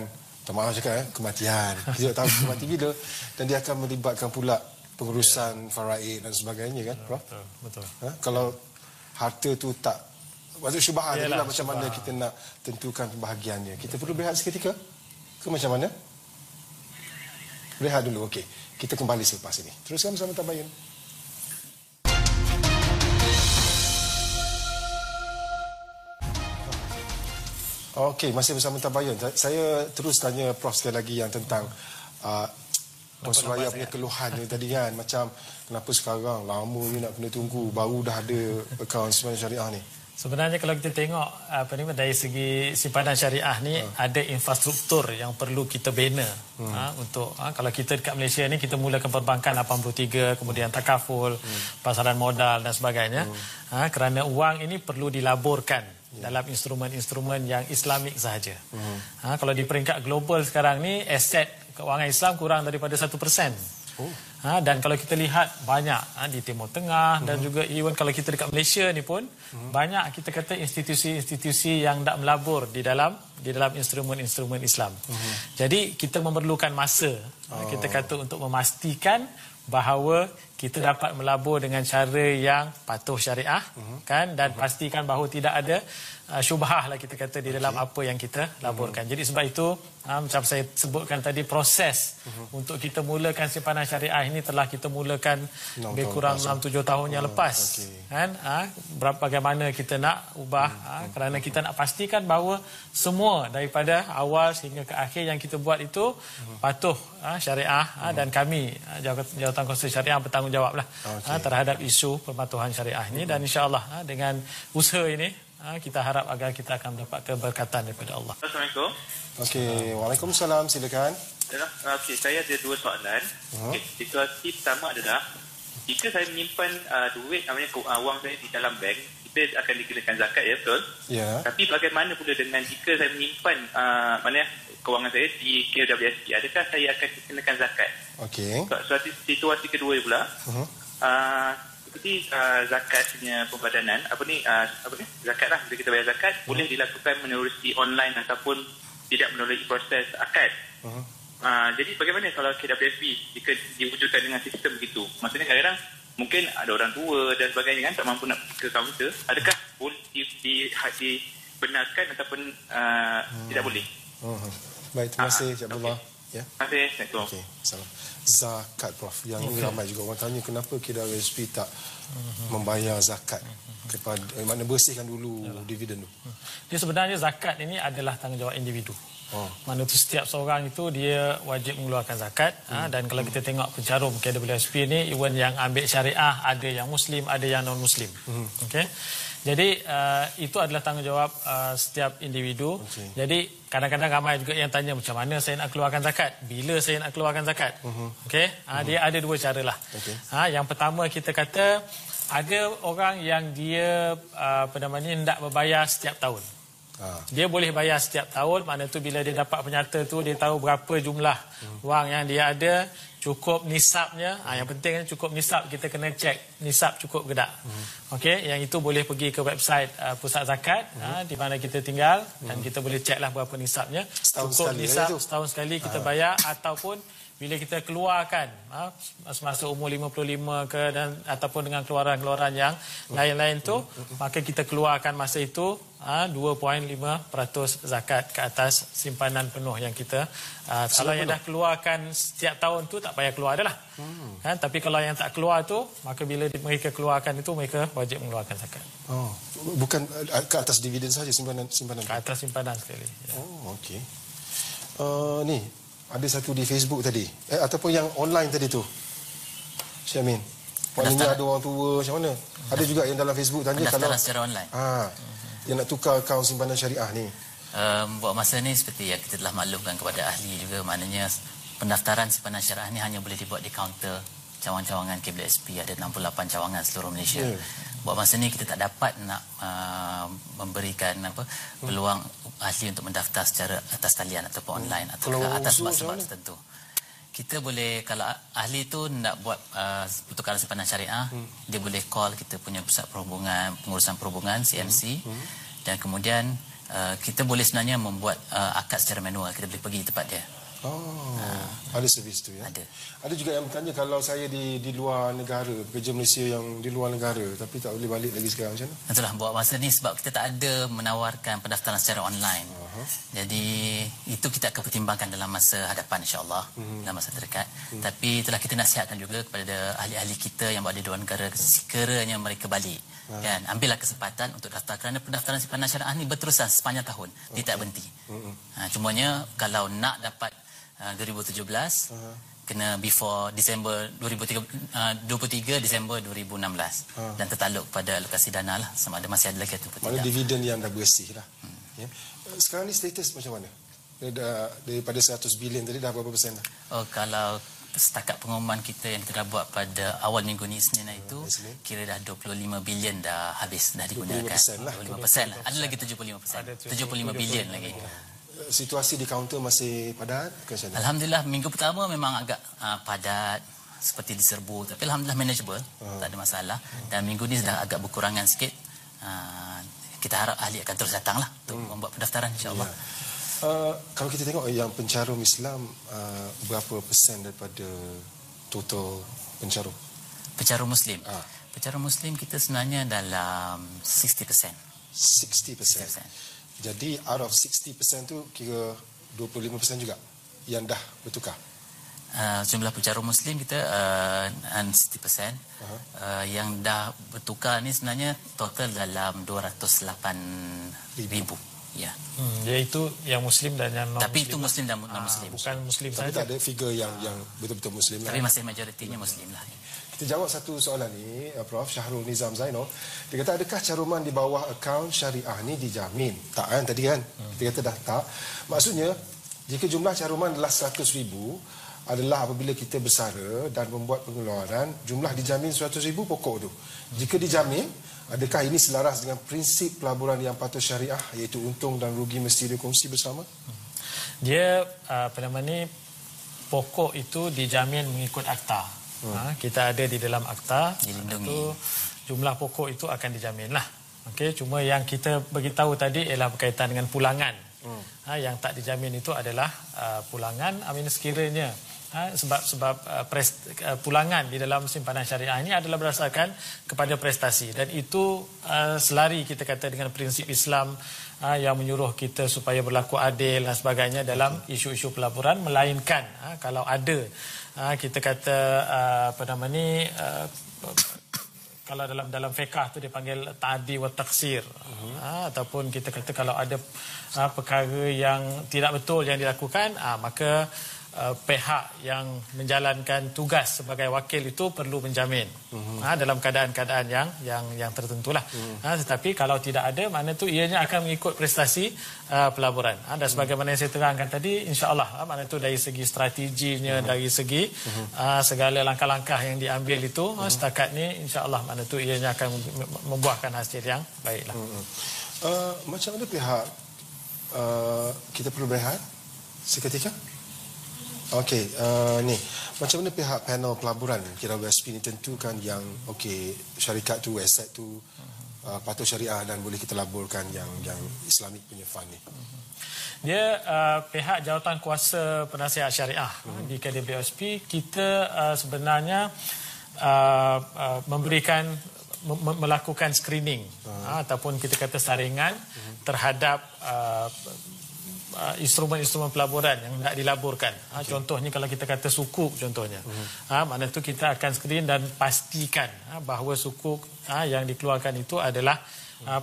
maaf cakap kematian. Kita tahu mati bila dan dia akan melibatkan pula pengurusan faraid dan sebagainya kan, Prof? Betul. Kalau harta tu tak maksud syubhat adalah macam mana kita nak tentukan pembahagiannya. Kita perlu berehat seketika ke macam mana? Berehat dulu, okey. Kita kembali selepas ini. Teruskan bersama Tabayun. Okey, masih bersama Tabayun. Saya terus tanya Prof sekali lagi yang tentang Puan Suraya punya keluhan ni tadi kan. Macam kenapa sekarang lama ni nak kena tunggu baru dah ada akaun simpanan syariah ni. Sebenarnya kalau kita tengok dari segi simpanan syariah ni ada infrastruktur yang perlu kita bina untuk kalau kita dekat Malaysia ni kita mulakan perbankan 83 kemudian takaful, pasaran modal dan sebagainya. Kerana wang ini perlu dilaburkan dalam instrumen-instrumen yang Islamik sahaja. Kalau di peringkat global sekarang ni aset kewangan Islam kurang daripada 1%. Dan kalau kita lihat banyak di Timur Tengah dan juga even kalau kita dekat Malaysia ni pun banyak kita kata institusi-institusi yang tak melabur di dalam instrumen-instrumen Islam. Jadi kita memerlukan masa kita kata untuk memastikan bahawa kita dapat melabur dengan cara yang patuh syariah kan dan pastikan bahawa tidak ada syubhah lah kita kata di dalam apa yang kita laporkan. Jadi sebab itu macam saya sebutkan tadi, proses untuk kita mulakan simpanan syariah ini telah kita mulakan lebih kurang 6-7 tahun yang lepas. Kan? Bagaimana kita nak ubah, kerana kita nak pastikan bahawa semua daripada awal sehingga ke akhir yang kita buat itu patuh syariah, dan kami Jawatan Kuasa Syariah bertanggungjawablah terhadap isu perpatuhan syariah ini, dan insya-Allah dengan usaha ini kita harap agar kita akan mendapat keberkatan daripada Allah. Assalamualaikum. Okey, waalaikumsalam, silakan. Okey, saya ada dua soalan. Situasi pertama adalah jika saya menyimpan duit, namanya wang saya di dalam bank, kita akan dikenakan zakat, ya, betul? Ya. Tapi bagaimana pula dengan jika saya menyimpan kewangan saya di KWSP, adakah saya akan dikenakan zakat? Okey. Situasi kedua pula, seperti zakat punya pembadanan, zakat lah, bila kita bayar zakat boleh dilakukan menerusi online ataupun tidak melalui proses akad. Jadi bagaimana kalau KWSP jika diwujudkan dengan sistem begitu? Maksudnya kadang-kadang mungkin ada orang tua dan sebagainya kan tak mampu nak ke kaunter, adakah boleh dibenarkan ataupun tidak boleh? Baik, terima kasih Cik Abdullah. Ya. Terima kasih. Assalamualaikum. Okey, salam. Zakat, Prof. Yang ini ramai juga orang tanya kenapa KWSP tak membayar zakat kepada, makna bersihkan dulu dividen tu. Dia sebenarnya zakat ini adalah tanggungjawab individu. Mana tu setiap seorang itu dia wajib mengeluarkan zakat, dan kalau kita tengok pencarum KWSP ni, even yang ambil syariah ada yang muslim, ada yang non muslim. Okey. Jadi itu adalah tanggungjawab setiap individu. Jadi kadang-kadang ramai juga yang tanya macam mana saya nak keluarkan zakat, bila saya nak keluarkan zakat. Okey, dia ada dua caralah. Yang pertama kita kata ada orang yang dia hendak berbayar setiap tahun. Dia boleh bayar setiap tahun, makna tu bila dia dapat penyata tu dia tahu berapa jumlah wang yang dia ada, cukup nisabnya. Yang penting cukup nisab, kita kena cek nisab cukup ke tak. Okey, yang itu boleh pergi ke website Pusat Zakat di mana kita tinggal, dan kita boleh ceklah berapa nisabnya. Cukup nisab setahun sekali kita bayar, ataupun bila kita keluarkan semasa umur 55 ke, dan ataupun dengan keluaran-keluaran yang lain-lain tu, maka kita keluarkan masa itu 2.5% zakat ke atas simpanan penuh yang kita kalau yang dah keluarkan setiap tahun tu tak payah keluar adalah. Tapi kalau yang tak keluar tu, maka bila mereka keluarkan itu, mereka wajib mengeluarkan zakat. Bukan ke atas dividen saja, simpanan ke atas simpanan sekali. Okey. Ni ada satu di Facebook tadi, ataupun yang online tadi tu, Syamin. Maknanya ada orang tua macam mana? Ada juga yang dalam Facebook tanya kalau secara online. Yang nak tukar akaun simpanan syariah ni. Buat masa ni seperti yang kita telah maklumkan kepada ahli juga, maknanya pendaftaran simpanan syariah ni hanya boleh dibuat di kaunter cawangan-cawangan KWSP, ada 68 cawangan seluruh Malaysia. Buat masa ni kita tak dapat nak memberikan peluang ahli untuk mendaftar secara atas talian ataupun online atau atas sebab-sebab tertentu. Kita boleh, kalau ahli tu nak buat pertukaran simpanan syariah, dia boleh call kita punya pusat perhubungan, pengurusan perhubungan CMC, dan kemudian kita boleh sebenarnya membuat akad secara manual. Kita boleh pergi di tempat dia. Ada servis tu ya. Ada juga yang bertanya kalau saya di luar negara, pekerja Malaysia yang di luar negara tapi tak boleh balik lagi sekarang, macam mana? Itulah buat masa ni sebab kita tak ada menawarkan pendaftaran secara online. Jadi itu kita akan pertimbangkan dalam masa hadapan, insya-Allah, dalam masa terdekat. Tapi itulah kita nasihatkan juga kepada ahli-ahli kita yang berada di luar negara, sekiranya mereka balik, kan, ambillah kesempatan untuk daftar, kerana pendaftaran simpanan syariah ni berterusan sepanjang tahun, dia tak berhenti. Cumanya kalau nak dapat 2017 kena before Disember 23 Disember 2016 dan tertakluk pada alokasi dana lah, sama ada masih ada lagi ataupun tidak. Mana dividen yang dah bersih lah. Ya. Sekarang ni status macam mana? Daripada 100 bilion tadi dah berapa persen dah? Kalau setakat pengumuman kita yang kita dah buat pada awal minggu ni, Isnin itu, kira dah 25 bilion dah habis, dah digunakan. 25% lah. Ada lagi 75%. 75 bilion lagi. Situasi di kaunter masih padat ke sana? Alhamdulillah, minggu pertama memang agak padat, seperti diserbu, tapi alhamdulillah manageable, tak ada masalah. Dan minggu ni dah agak berkurangan sikit. Kita harap ahli akan terus datanglah untuk membuat pendaftaran, insya-Allah. Kalau kita tengok yang pencarum Islam, berapa persen daripada total pencarum? Pencarum Muslim. Pencarum Muslim kita sebenarnya dalam 60%. 60%. Jadi out of 60% tu kira 25% juga yang dah bertukar. Jumlah pencarum Muslim kita 60%. Yang dah bertukar ni sebenarnya total dalam 208,000. Ya. Iaitu yang Muslim dan yang non-Muslim. Tapi itu Muslim dan non-Muslim. Bukan Muslim saja. Tapi saja. tak ada figure yang betul-betul Muslim. Tapi masih majoritinya Muslim lah. Kita jawab satu soalan ni, Prof. Syahrul Nizam Zainal. Dia kata, adakah caruman di bawah akaun syariah ni dijamin? Tak kan tadi kan? Kita kata dah tak. Maksudnya, jika jumlah caruman adalah 100,000, adalah apabila kita bersara dan membuat pengeluaran, jumlah dijamin 100,000 pokok tu. Jika dijamin, adakah ini selaras dengan prinsip pelaburan yang patuh syariah, iaitu untung dan rugi mesti dikongsi bersama? Dia pokok itu dijamin mengikut akta. Kita ada di dalam akta, itu jumlah pokok itu akan dijamin lah. Okey, cuma yang kita beritahu tadi ialah berkaitan dengan pulangan. Yang tak dijamin itu adalah pulangan. Sekiranya sebab pulangan di dalam simpanan syariah ini adalah berdasarkan kepada prestasi, dan itu selari kita kata dengan prinsip Islam yang menyuruh kita supaya berlaku adil dan sebagainya dalam isu-isu pelaburan, melainkan kalau ada kita kata kalau dalam fiqh tu dipanggil ta'di wa taksir, ataupun kita kata kalau ada perkara yang tidak betul yang dilakukan, maka pihak yang menjalankan tugas sebagai wakil itu perlu menjamin dalam keadaan-keadaan yang tertentulah. Tetapi kalau tidak ada, mana tu ianya akan mengikut prestasi pelaburan. Dan sebagaimana yang saya terangkan tadi, insya-Allah mana tu dari segi strateginya, dari segi segala langkah-langkah yang diambil itu setakat ni, insya-Allah mana tu ianya akan membuahkan hasil yang baiklah. Macam mana pihak kita perlu berehat seketika? Okey, ni macam mana pihak panel pelaburan KWSP ni tentukan yang syarikat tu, aset tu patuh syariah dan boleh kita laburkan yang Islamic punya fund ni? Dia pihak jawatan kuasa penasihat syariah di KWSP, kita sebenarnya melakukan screening ataupun kita kata saringan terhadap instrumen-instrumen pelaburan yang nak dilaburkan. Contohnya kalau kita kata sukuk contohnya. Mana tu kita akan screen dan pastikan bahawa sukuk yang dikeluarkan itu adalah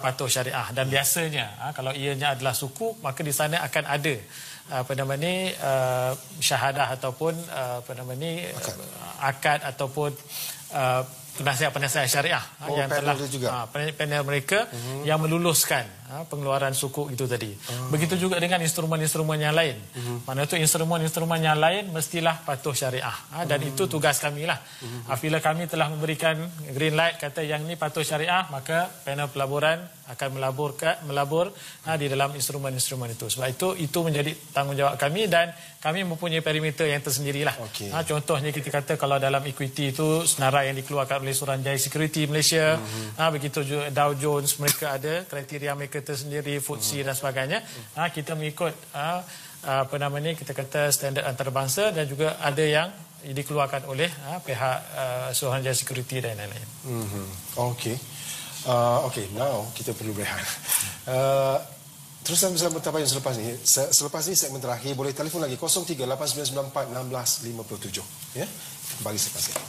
patuh syariah, dan biasanya kalau ianya adalah sukuk, maka di sana akan ada syahadah ataupun akad ataupun penasihat-penasihat syariah yang telah panel mereka yang meluluskan pengeluaran sukuk itu tadi. Begitu juga dengan instrumen-instrumen yang lain. Mana tu instrumen-instrumen yang lain mestilah patuh syariah. Dan itu tugas kami lah. Apabila kami telah memberikan green light kata yang ni patuh syariah, maka panel pelaburan akan melabur di dalam instrumen-instrumen itu. Sebab itu menjadi tanggungjawab kami, dan kami mempunyai perimeter yang tersendirilah. Contohnya kita kata kalau dalam equity itu senarai yang dikeluarkan oleh Suruhanjaya Security Malaysia, begitu juga Dow Jones, mereka ada kriteria mereka tersendiri, FTSE dan sebagainya. Kita mengikut kita kata standard antarabangsa, dan juga ada yang dikeluarkan oleh pihak Suruhanjaya Security dan lain-lain. Okey, now kita perlu berehat. Teruskan bersama tabayun selepas ni. Selepas ni segmen terakhir, boleh telefon lagi 03-8994-1657. Ya, kembali selepas ini.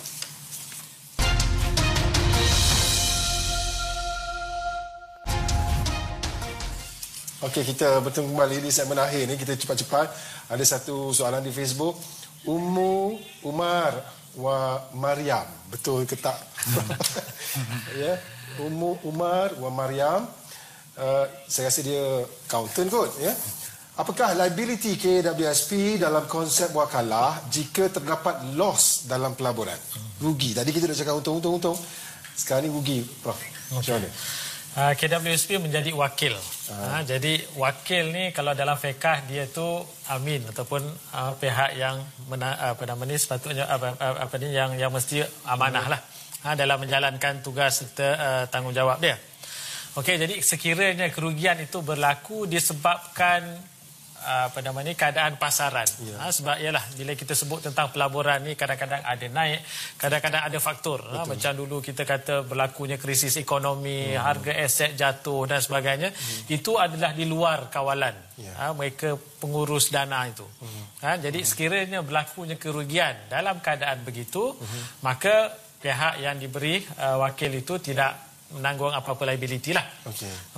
Okey, kita bertemu kembali di segmen akhir ni. Kita cepat-cepat. Ada satu soalan di Facebook. Umar wa Maryam. Betul ke tak? Ya, Umar wa Maryam. Saya rasa dia accountant kot, ya. Apakah liability KWSP dalam konsep wakalah jika terdapat loss dalam pelaburan? Rugi. Tadi kita dah cakap untung. Sekarang ni rugi, Prof. Macam mana? KWSP menjadi wakil. Jadi wakil ni kalau dalam fiqh dia tu amin ataupun pihak yang sepatutnya yang mesti amanah lah dalam menjalankan tugas serta tanggungjawab dia. Okey, jadi sekiranya kerugian itu berlaku disebabkan keadaan pasaran. Sebab ialah bila kita sebut tentang pelaburan ni kadang-kadang ada naik, kadang-kadang ada faktor. Macam dulu kita kata berlakunya krisis ekonomi, harga aset jatuh dan sebagainya. Itu adalah di luar kawalan mereka pengurus dana itu. Jadi sekiranya berlakunya kerugian dalam keadaan begitu, maka pihak yang diberi wakil itu tidak menanggung apa-apa liability lah.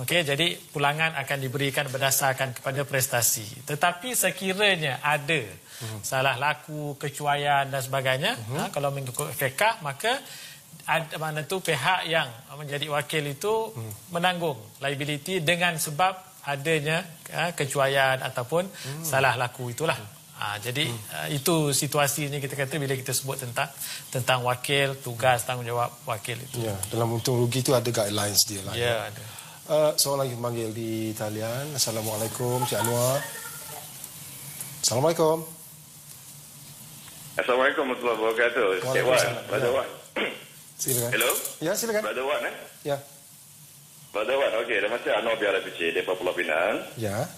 Okey, jadi pulangan akan diberikan berdasarkan kepada prestasi. Tetapi sekiranya ada salah laku, kecuaian dan sebagainya, kalau mengikut fiqh, maka mana tu pihak yang menjadi wakil itu menanggung liability dengan sebab adanya kecuaian ataupun salah laku itulah. Jadi itu situasinya kita kata bila kita sebut tentang wakil, tugas, tanggungjawab wakil itu. Ya, dalam untung rugi itu ada guidelines dia lah. Ya, ada. Seorang lagi memanggil di talian. Assalamualaikum, Cik Anwar. Assalamualaikum. Assalamualaikum warahmatullahi wabarakatuh. Cik Wan, Brother Wan. Silakan. Hello? Ya, silakan. Brother Wan, Ya. Brother Wan, okey. Nama saya Anwar Biara Pici, daripada Pulau Pinang. Ya.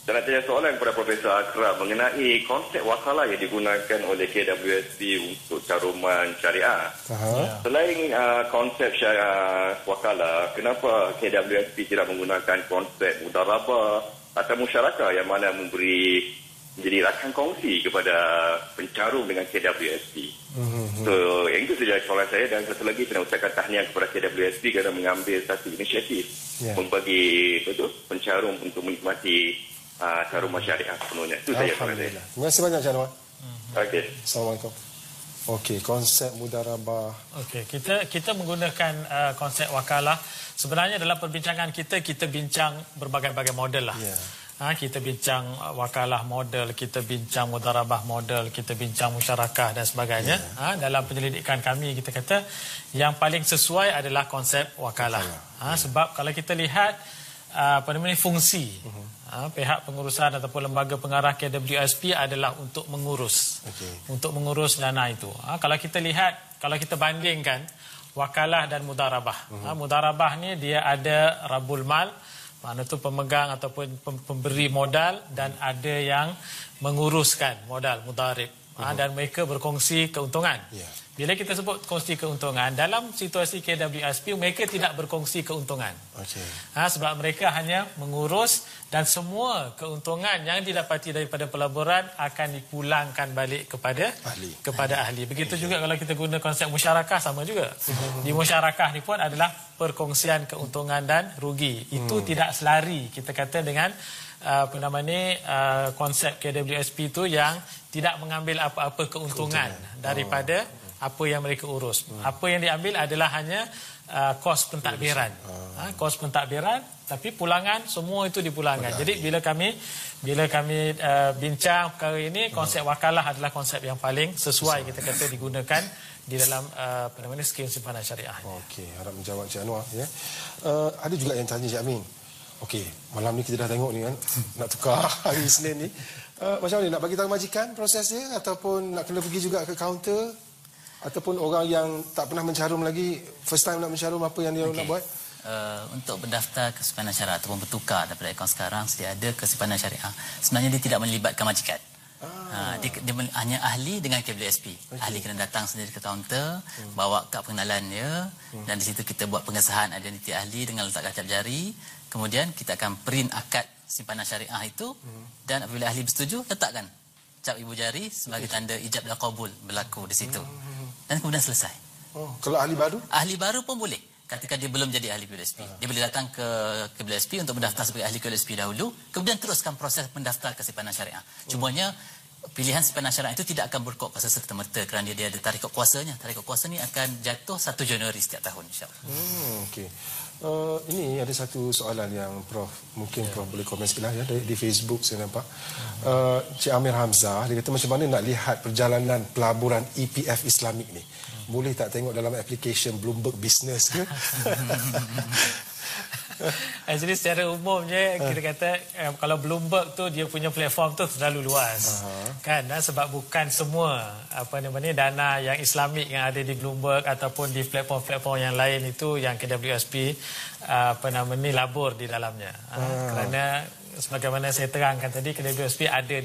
Dan nak tanya soalan kepada Profesor Akram mengenai konsep wakalah yang digunakan oleh KWSP untuk caruman syariah. Selain konsep wakalah, kenapa KWSP tidak menggunakan konsep mudarabah atau musyarakah yang mana menjadi rakan kongsi kepada pencarum dengan KWSP? So, yang itu saja soalan saya, dan satu lagi saya nak ucapkan tahniah kepada KWSP kerana mengambil satu inisiatif membagi pencarum untuk menikmati caruman syariah sepenuhnya. Itu saja soalan saya. Terima kasih banyak, Cik Anwar. Okey. Assalamualaikum. Okey, konsep mudarabah. Okey, kita menggunakan konsep wakalah. Sebenarnya dalam perbincangan kita bincang berbagai-bagai model lah. Kita bincang wakalah model, kita bincang mudarabah model, kita bincang musyarakah dan sebagainya. Dalam penyelidikan kami kita kata yang paling sesuai adalah konsep wakalah. Sebab kalau kita lihat fungsi pihak pengurusan ataupun lembaga pengarah KWSP adalah untuk mengurus dana itu. Kalau kita lihat, kalau kita bandingkan wakalah dan mudarabah. Mudarabah ni dia ada rabul mal, mana tu pemegang ataupun pemberi modal, dan ada yang menguruskan modal, mudarib. Dan mereka berkongsi keuntungan. Bila kita sebut kongsi keuntungan, dalam situasi KWSP mereka tidak berkongsi keuntungan. Sebab mereka hanya mengurus, dan semua keuntungan yang didapati daripada pelaburan akan dipulangkan balik kepada ahli. Begitu juga kalau kita guna konsep musyarakah, sama juga. Di musyarakah ni pun adalah perkongsian keuntungan dan rugi. Itu tidak selari kita kata dengan konsep KWSP itu yang tidak mengambil apa-apa keuntungan daripada apa yang mereka urus. Apa yang diambil adalah hanya kos pentadbiran. Kos pentadbiran, tapi pulangan semua itu dipulangkan. Jadi bila kami bincang perkara ini, konsep wakalah adalah konsep yang paling sesuai kita kata digunakan di dalam skim simpanan syariah. Okey, harap menjawab Cik Anwar ya. Ada juga yang tanya Cik Amin. Okey, malam ni kita dah tengok ni kan, nak tukar hari Isnin ni. Macam mana, nak bagi tahu majikan prosesnya, ataupun nak kena pergi juga ke kaunter, ataupun orang yang tak pernah mencarum lagi, first time nak mencarum, apa yang dia nak buat? Untuk berdaftar ke simpanan syariah ataupun bertukar daripada akaun sekarang, sedia ada ke simpanan syariah. Sebenarnya dia tidak melibatkan majikan. Dia hanya ahli dengan KWSP. Ahli kena datang sendiri ke kaunter, bawa kad pengenalan dia, dan di situ kita buat pengesahan identiti ahli dengan letak kacap jari. Kemudian kita akan print akad simpanan syariah itu, dan apabila ahli bersetuju, letakkan cap ibu jari sebagai tanda ijab dan qabul berlaku di situ. Dan kemudian selesai. Kalau ahli baru? Ahli baru pun boleh. Ketika dia belum jadi ahli KWSP, dia boleh datang ke KWSP untuk mendaftar sebagai ahli KWSP dahulu, kemudian teruskan proses mendaftar ke simpanan syariah. Cumanya pilihan simpanan syariah itu tidak akan berkok kuasa serta-merta kerana dia ada tarikh kuasanya. Tarikh kuasa ni akan jatuh 1 Januari setiap tahun, insya-Allah. Okey. Ini ada satu soalan yang Prof mungkin Prof boleh komen sikit lah ya, di Facebook saya nampak. Cik Amir Hamzah, dia kata macam mana nak lihat perjalanan pelaburan EPF Islamik ni? Boleh tak tengok dalam application Bloomberg Business ke? Jadi secara umumnya kita kata kalau Bloomberg tu dia punya platform tu terlalu luas. Kan, sebab bukan semua dana yang Islamik yang ada di Bloomberg ataupun di platform-platform yang lain itu yang KWSP labur di dalamnya. Kerana sebagaimana saya terangkan tadi, KWSP ada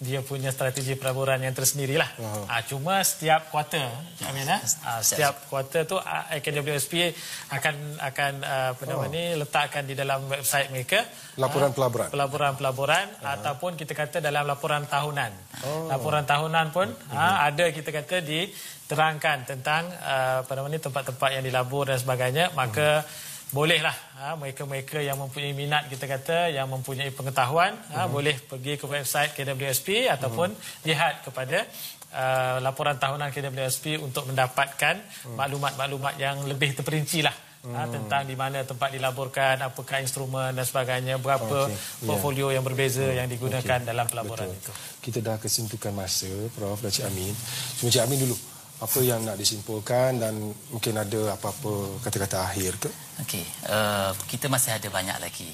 dia punya strategi pelaburan yang tersendirilah. Cuma setiap kuarter, setiap kuarter tu KWSP akan letakkan di dalam website mereka pelaburan ataupun kita kata dalam laporan tahunan. Laporan tahunan pun ada kita kata diterangkan tentang tempat-tempat yang dilabur dan sebagainya, maka bolehlah mereka-mereka yang mempunyai minat kita kata, yang mempunyai pengetahuan boleh pergi ke website KWSP ataupun lihat kepada laporan tahunan KWSP untuk mendapatkan maklumat-maklumat yang lebih terperinci lah tentang di mana tempat dilaburkan, apakah instrumen dan sebagainya, berapa portfolio yang berbeza yang digunakan dalam pelaburan itu. Kita dah kesimpukan masa, Prof dan Cik Amin. Cuma Cik Amin dulu, apa yang nak disimpulkan dan mungkin ada apa-apa kata-kata akhir ke? Okey, kita masih ada banyak lagi.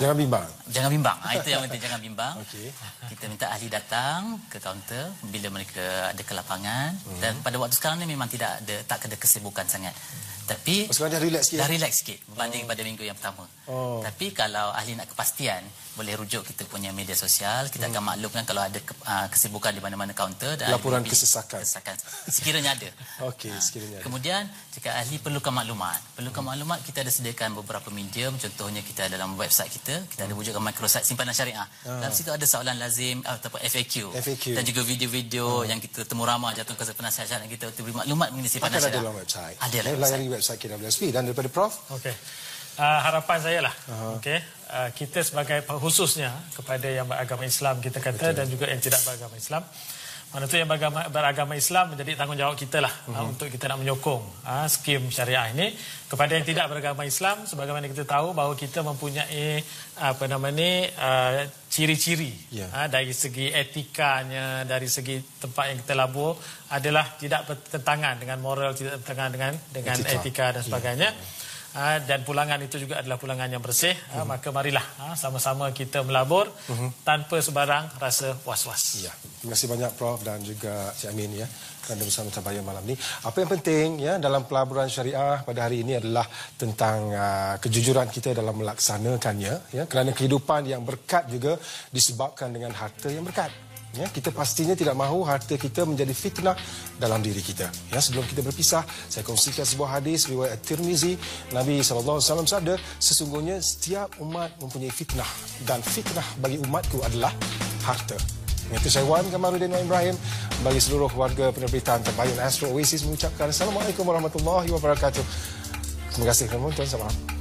Jangan bimbang. Jangan bimbang. Itu yang penting, jangan bimbang. Kita minta ahli datang ke kaunter bila mereka ada ke lapangan. Dan pada waktu sekarang ni memang tak ada kesibukan sangat. Tapi sekarang dah relax sikit. Dah relax sikit berbanding pada minggu yang pertama. Tapi kalau ahli nak kepastian, boleh rujuk kita punya media sosial. Kita akan maklumkan kalau ada kesibukan di mana-mana kaunter dan laporan kesesakan sekiranya ada. Sekiranya ada. Kemudian jika ahli perlukan maklumat, kita ada sediakan beberapa medium. Contohnya kita dalam website kita ada wujudan microsite simpanan syariah. Dalam situ ada soalan lazim ataupun FAQ. Dan juga video-video yang kita temu ramah jatuh ke penasihat syariah, kita beri maklumat mengenai simpanan syariah. Ada dalam website. Ada dalam website. Website KWSP. Dan daripada Prof? Harapan saya lah, kita sebagai khususnya kepada yang beragama Islam kita kata dan juga yang tidak beragama Islam, mana tu yang beragama Islam menjadi tanggungjawab kita lah untuk kita nak menyokong skim syariah ini. Kepada yang tidak beragama Islam, sebagaimana kita tahu bahawa kita mempunyai ciri-ciri dari segi etikanya, dari segi tempat yang kita labur adalah tidak bertentangan dengan moral, tidak bertentangan dengan etika dan sebagainya. Dan pulangan itu juga adalah pulangan yang bersih. Maka marilah sama-sama kita melabur tanpa sebarang rasa was-was. Terima kasih banyak Prof dan juga Cik Amin kerana bersama Tabayun malam ni. Apa yang penting dalam pelaburan syariah pada hari ini adalah tentang kejujuran kita dalam melaksanakannya, kerana kehidupan yang berkat juga disebabkan dengan harta yang berkat. Kita pastinya tidak mahu harta kita menjadi fitnah dalam diri kita. Sebelum kita berpisah, saya kongsikan sebuah hadis riwayat Tirmizi. Nabi SAW sabda, sesungguhnya setiap umat mempunyai fitnah dan fitnah bagi umatku adalah harta. Itu saya Wan Kamarudin Wan Ibrahim bagi seluruh warga penerbitan Tabayun Astro Oasis mengucapkan Assalamualaikum warahmatullahi wabarakatuh. Terima kasih kerana menonton. Selamat malam.